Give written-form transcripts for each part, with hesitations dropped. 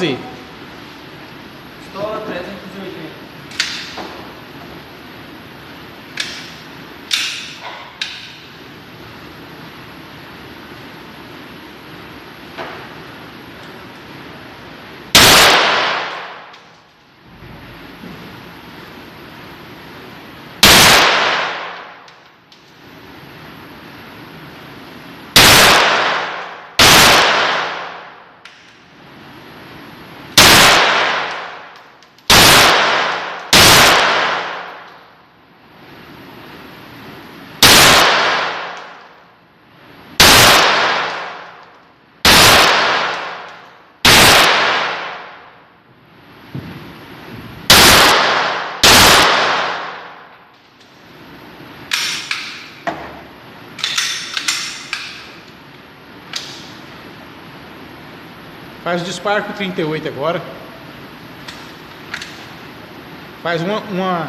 Estou 380. Faz o disparo com 38 agora. Faz uma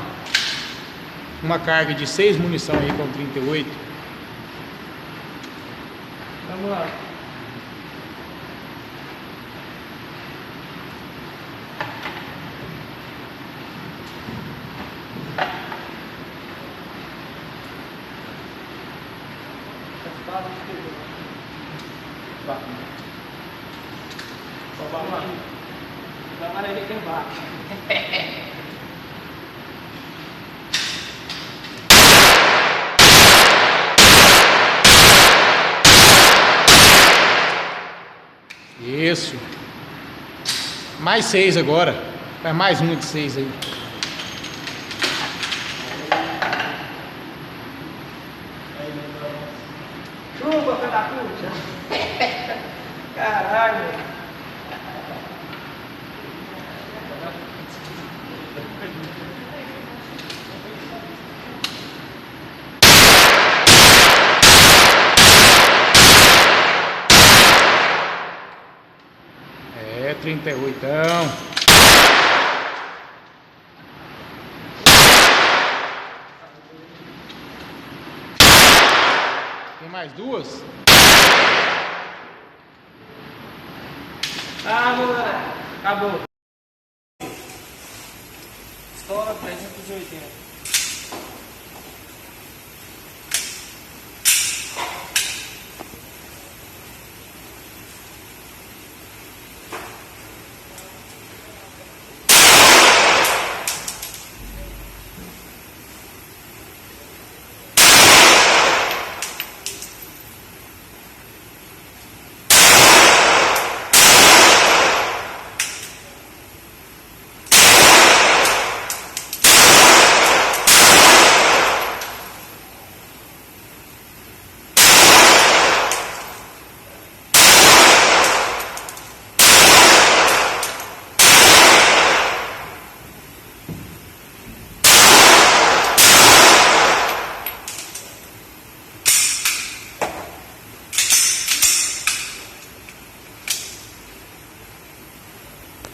carga de 6 munição aí com 38. Vamos lá. Vamos lá. Dá uma orelha aqui embaixo. Isso. Mais 6 agora. Vai mais uma de 6 aí. Chupa, filho da puta! Caralho! É, 38. Tem mais duas? Ah, moleque! Acabou. Estoura 380.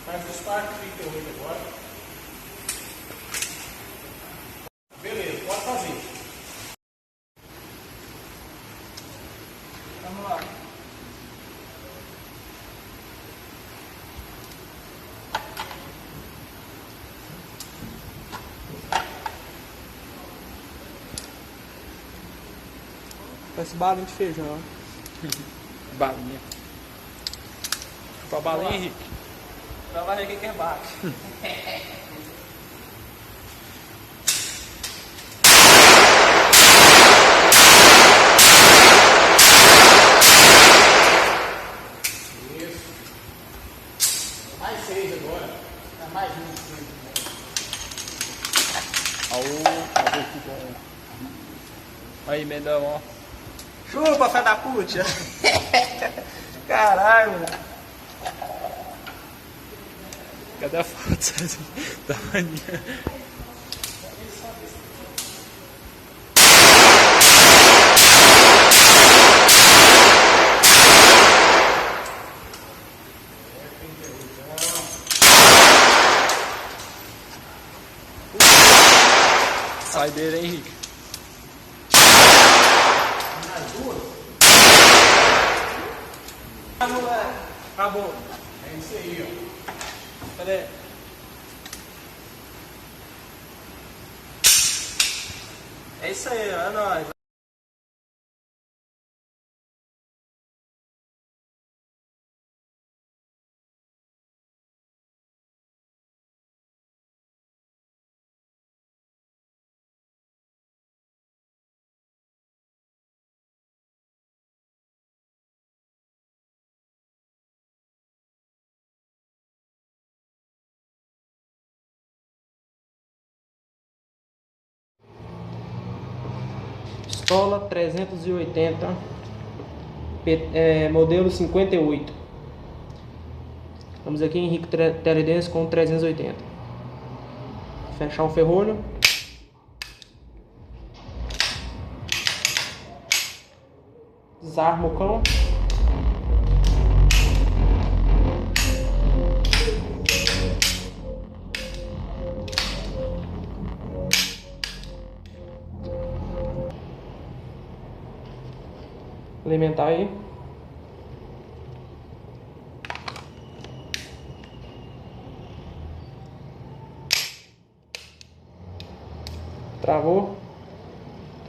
Faz o disparo com 38 agora. Beleza, pode fazer. Vamos lá. Parece balinha de feijão. Balinha. Chupa a balinha, Henrique. Dá uma orelha aqui embaixo. Isso. Mais 6 agora. É mais um. Aô, que bom. Aí, Mendão, ó. Chupa, filho da puta! Caralho, moleque. Cadê a foto da maninha? Sai dele, hein, Henrique? Acabou. É isso aí, ó. Dedé. É isso aí, é nóis. Pistola 380, modelo 58. Estamos aqui em Henrique Teledense com 380. Fechar o ferrolho. Desarma o cão. Alimentar aí. Travou.